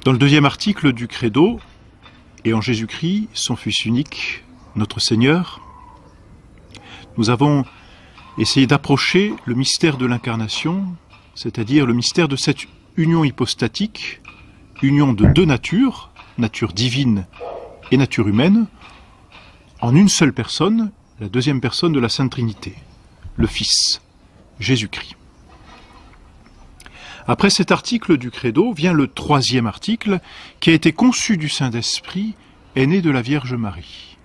Dans le deuxième article du Credo, et en Jésus-Christ, son Fils unique, notre Seigneur, nous avons essayé d'approcher le mystère de l'incarnation, c'est-à-dire le mystère de cette union hypostatique, union de deux natures, nature divine et nature humaine, en une seule personne, la deuxième personne de la Sainte Trinité, le Fils, Jésus-Christ. Après cet article du Credo vient le troisième article qui a été conçu du Saint-Esprit, est né de la Vierge Marie.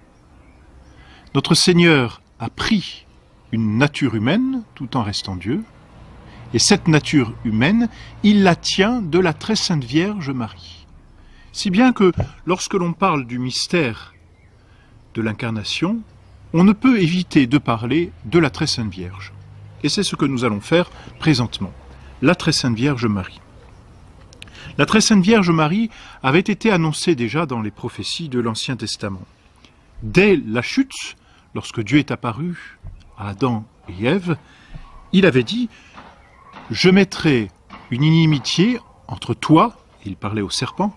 Notre Seigneur a pris une nature humaine tout en restant Dieu, et cette nature humaine, il la tient de la très sainte Vierge Marie. Si bien que lorsque l'on parle du mystère de l'incarnation, on ne peut éviter de parler de la très sainte Vierge. Et c'est ce que nous allons faire présentement. La très sainte Vierge Marie. La très sainte Vierge Marie avait été annoncée déjà dans les prophéties de l'Ancien Testament. Dès la chute, lorsque Dieu est apparu à Adam et Ève, il avait dit « Je mettrai une inimitié entre toi, il parlait au serpent,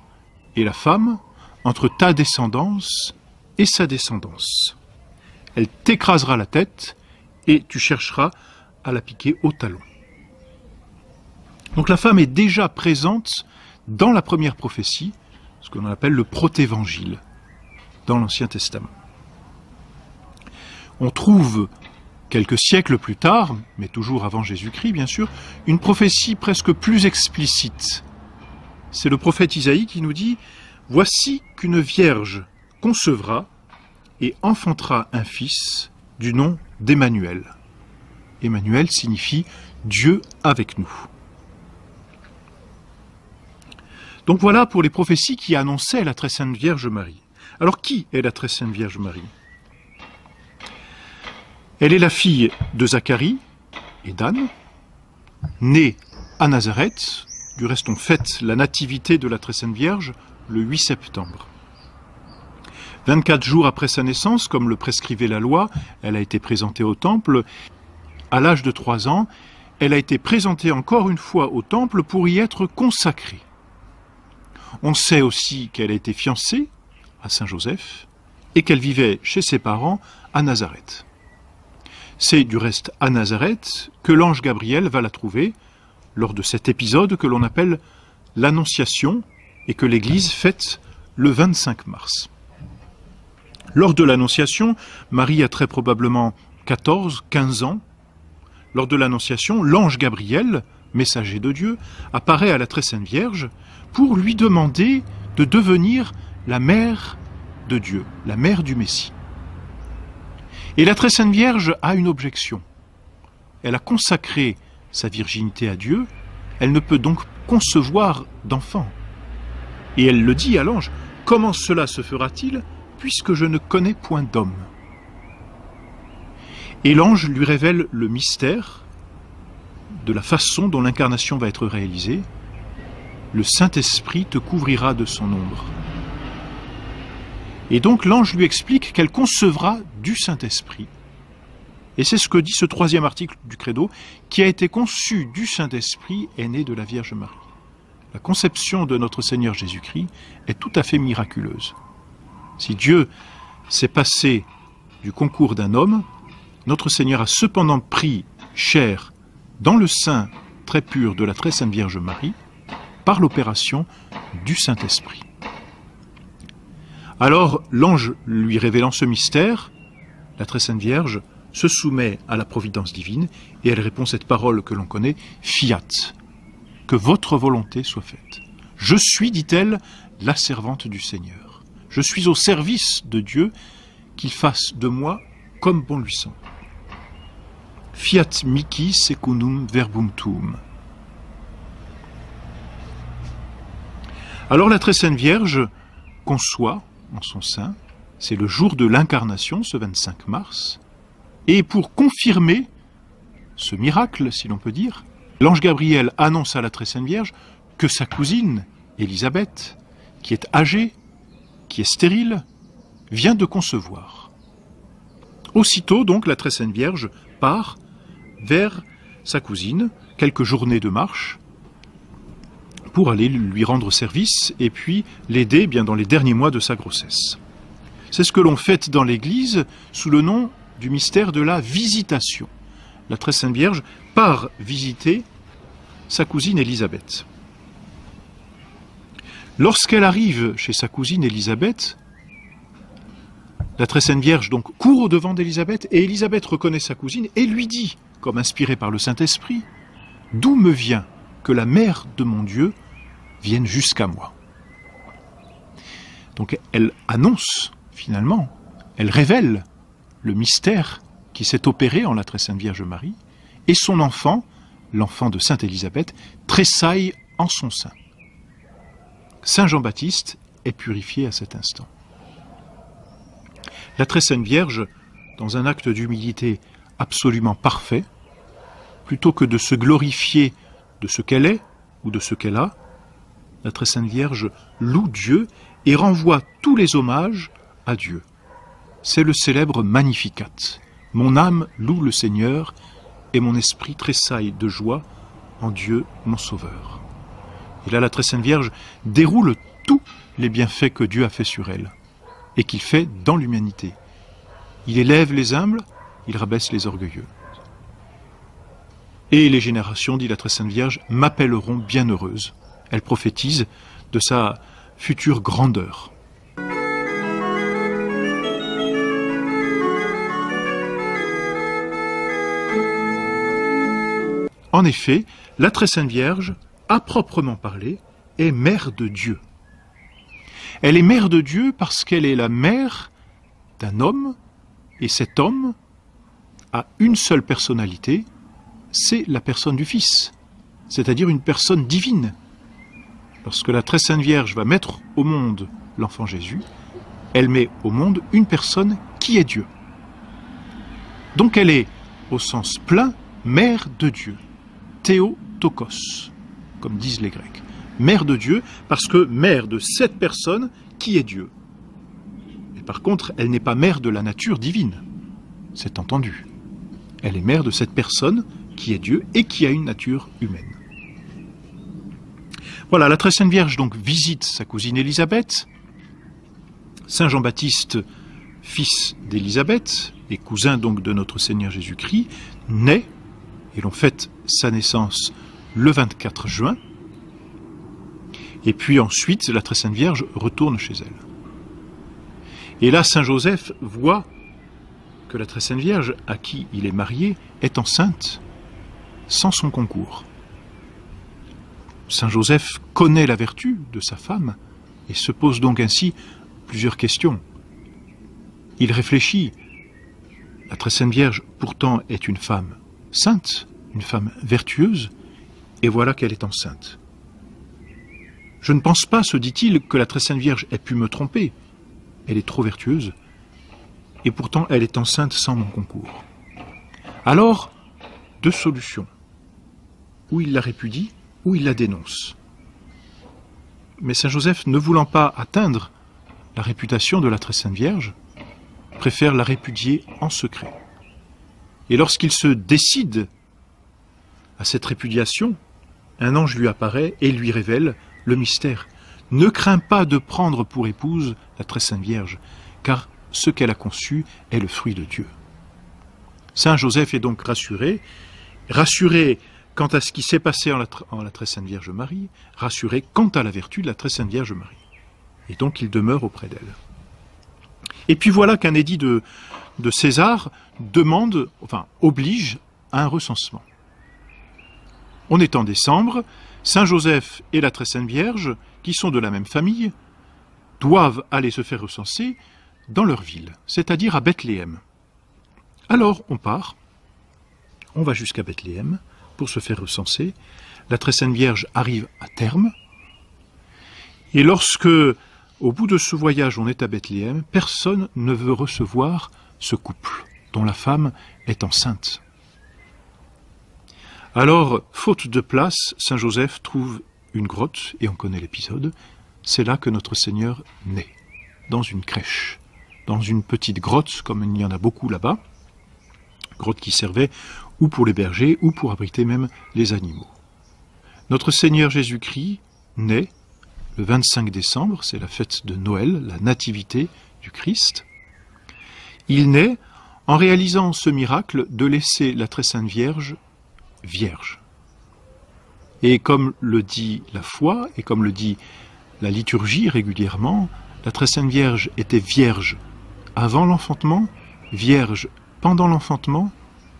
et la femme, entre ta descendance et sa descendance. Elle t'écrasera la tête et tu chercheras à la piquer au talon. » Donc la femme est déjà présente dans la première prophétie, ce que l'on appelle le protévangile, dans l'Ancien Testament. On trouve, quelques siècles plus tard, mais toujours avant Jésus-Christ bien sûr, une prophétie presque plus explicite. C'est le prophète Isaïe qui nous dit « Voici qu'une vierge concevra et enfantera un fils du nom d'Emmanuel. » Emmanuel signifie « Dieu avec nous ». Donc voilà pour les prophéties qui annonçaient la très sainte Vierge Marie. Alors qui est la très sainte Vierge Marie? Elle est la fille de Zacharie et d'Anne, née à Nazareth. Du reste, on fête la nativité de la très sainte Vierge le 8 septembre. 24 jours après sa naissance, comme le prescrivait la loi, elle a été présentée au temple. À l'âge de 3 ans, elle a été présentée encore une fois au temple pour y être consacrée. On sait aussi qu'elle a été fiancée à Saint-Joseph et qu'elle vivait chez ses parents à Nazareth. C'est du reste à Nazareth que l'ange Gabriel va la trouver lors de cet épisode que l'on appelle l'Annonciation et que l'Église fête le 25 mars. Lors de l'Annonciation, Marie a très probablement 14-15 ans. Lors de l'Annonciation, l'ange Gabriel, messager de Dieu, apparaît à la très sainte Vierge pour lui demander de devenir la mère de Dieu, la mère du Messie. Et la très sainte Vierge a une objection. Elle a consacré sa virginité à Dieu, elle ne peut donc concevoir d'enfant. Et elle le dit à l'ange, « Comment cela se fera-t-il, puisque je ne connais point d'homme ?» Et l'ange lui révèle le mystère de la façon dont l'incarnation va être réalisée. Le Saint-Esprit te couvrira de son ombre. Et donc l'ange lui explique qu'elle concevra du Saint-Esprit. Et c'est ce que dit ce troisième article du Credo, qui a été conçu du Saint-Esprit est né de la Vierge Marie. La conception de notre Seigneur Jésus-Christ est tout à fait miraculeuse. Si Dieu s'est passé du concours d'un homme, notre Seigneur a cependant pris chair dans le sein très pur de la très sainte Vierge Marie, par l'opération du Saint-Esprit. Alors, l'ange lui révélant ce mystère, la très sainte Vierge se soumet à la providence divine et elle répond cette parole que l'on connaît, « Fiat », que votre volonté soit faite. Je suis, dit-elle, la servante du Seigneur. Je suis au service de Dieu, qu'il fasse de moi comme bon lui semble. Fiat mihi secundum verbum tuum. Alors la très sainte Vierge conçoit en son sein, c'est le jour de l'incarnation, ce 25 mars, et pour confirmer ce miracle, si l'on peut dire, l'ange Gabriel annonce à la très sainte Vierge que sa cousine, Élisabeth, qui est âgée, qui est stérile, vient de concevoir. Aussitôt, donc, la très sainte Vierge part vers sa cousine, quelques journées de marche, pour aller lui rendre service et puis l'aider bien dans les derniers mois de sa grossesse. C'est ce que l'on fête dans l'Église sous le nom du mystère de la visitation. La Très Sainte Vierge part visiter sa cousine Élisabeth. Lorsqu'elle arrive chez sa cousine Élisabeth, la Très Sainte Vierge donc court au-devant d'Élisabeth et Élisabeth reconnaît sa cousine et lui dit, comme inspirée par le Saint-Esprit, « D'où me vient que la mère de mon Dieu vienne jusqu'à moi ?» Donc elle annonce, finalement, elle révèle le mystère qui s'est opéré en la Très Sainte Vierge Marie, et son enfant, l'enfant de Sainte Élisabeth, tressaille en son sein. Saint Jean-Baptiste est purifié à cet instant. La Très Sainte Vierge, dans un acte d'humilité absolument parfait, plutôt que de se glorifier de ce qu'elle est ou de ce qu'elle a, la Très Sainte Vierge loue Dieu et renvoie tous les hommages à Dieu. C'est le célèbre Magnificat. Mon âme loue le Seigneur et mon esprit tressaille de joie en Dieu mon Sauveur. Et là, la Très Sainte Vierge déroule tous les bienfaits que Dieu a fait sur elle et qu'il fait dans l'humanité. Il élève les humbles, il rabaisse les orgueilleux. Et les générations, dit la Très Sainte Vierge, m'appelleront bienheureuse. Elle prophétise de sa future grandeur. En effet, la Très Sainte Vierge, à proprement parler, est mère de Dieu. Elle est mère de Dieu parce qu'elle est la mère d'un homme, et cet homme a une seule personnalité, c'est la personne du Fils, c'est-à-dire une personne divine. Lorsque la Très Sainte Vierge va mettre au monde l'enfant Jésus, elle met au monde une personne qui est Dieu. Donc elle est, au sens plein, mère de Dieu. Théotokos, comme disent les Grecs. Mère de Dieu, parce que mère de cette personne qui est Dieu. Et par contre, elle n'est pas mère de la nature divine. C'est entendu. Elle est mère de cette personne qui est Dieu et qui a une nature humaine. Voilà, la Très Sainte Vierge donc visite sa cousine Élisabeth. Saint Jean-Baptiste, fils d'Élisabeth et cousin donc de notre Seigneur Jésus-Christ, naît, et l'on fête sa naissance le 24 juin. Et puis ensuite, la Très Sainte Vierge retourne chez elle. Et là, Saint Joseph voit que la Très Sainte Vierge, à qui il est marié, est enceinte sans son concours. Saint Joseph connaît la vertu de sa femme et se pose donc ainsi plusieurs questions. Il réfléchit. La Très Sainte Vierge, pourtant, est une femme sainte, une femme vertueuse, et voilà qu'elle est enceinte. Je ne pense pas, se dit-il, que la Très Sainte Vierge ait pu me tromper. Elle est trop vertueuse, et pourtant elle est enceinte sans mon concours. Alors, deux solutions. Ou il la répudie, ou il la dénonce. Mais Saint Joseph, ne voulant pas atteindre la réputation de la Très Sainte Vierge, préfère la répudier en secret. Et lorsqu'il se décide à cette répudiation, un ange lui apparaît et lui révèle le mystère. Ne crains pas de prendre pour épouse la Très Sainte Vierge, car ce qu'elle a conçu est le fruit de Dieu. Saint Joseph est donc rassuré quant à ce qui s'est passé en la Très Sainte Vierge Marie, rassuré quant à la vertu de la Très Sainte Vierge Marie. Et donc il demeure auprès d'elle. Et puis voilà qu'un édit de César oblige à un recensement. On est en décembre, Saint Joseph et la Très Sainte Vierge, qui sont de la même famille, doivent aller se faire recenser dans leur ville, c'est-à-dire à Bethléem. Alors on part, on va jusqu'à Bethléem pour se faire recenser. La Très Sainte Vierge arrive à terme, et lorsque, au bout de ce voyage, on est à Bethléem, personne ne veut recevoir ce couple, dont la femme est enceinte. Alors, faute de place, Saint Joseph trouve une grotte, et on connaît l'épisode. C'est là que notre Seigneur naît, dans une crèche, dans une petite grotte, comme il y en a beaucoup là-bas, grotte qui servait ou pour les bergers, ou pour abriter même les animaux. Notre Seigneur Jésus-Christ naît le 25 décembre, c'est la fête de Noël, la nativité du Christ. Il naît en réalisant ce miracle de laisser la très sainte Vierge vierge. Et comme le dit la foi, et comme le dit la liturgie régulièrement, la très sainte Vierge était vierge avant l'enfantement, vierge pendant l'enfantement,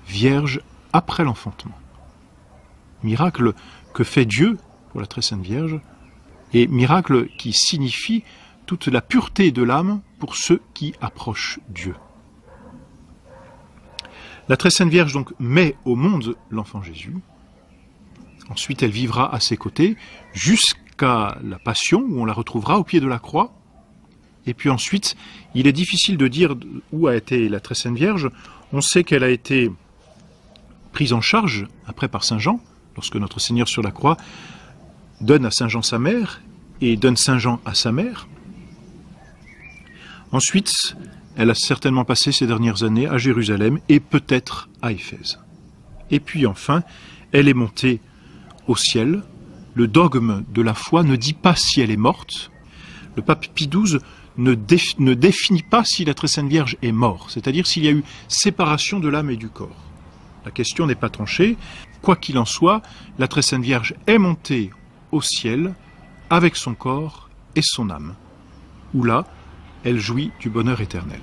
vierge après l'enfantement. Miracle que fait Dieu pour la très sainte Vierge, et miracle qui signifie toute la pureté de l'âme pour ceux qui approchent Dieu. La très sainte Vierge donc met au monde l'enfant Jésus. Ensuite, elle vivra à ses côtés jusqu'à la Passion, où on la retrouvera au pied de la croix. Et puis ensuite, il est difficile de dire où a été la très sainte Vierge. On sait qu'elle a été prise en charge après par Saint Jean, lorsque notre Seigneur sur la croix donne à Saint Jean sa mère et donne Saint Jean à sa mère. Ensuite, elle a certainement passé ces dernières années à Jérusalem et peut-être à Éphèse. Et puis enfin, elle est montée au ciel. Le dogme de la foi ne dit pas si elle est morte. Le pape Pie XII ne définit pas si la très sainte Vierge est morte, c'est-à-dire s'il y a eu séparation de l'âme et du corps. La question n'est pas tranchée. Quoi qu'il en soit, la très sainte Vierge est montée au ciel avec son corps et son âme, où là, elle jouit du bonheur éternel.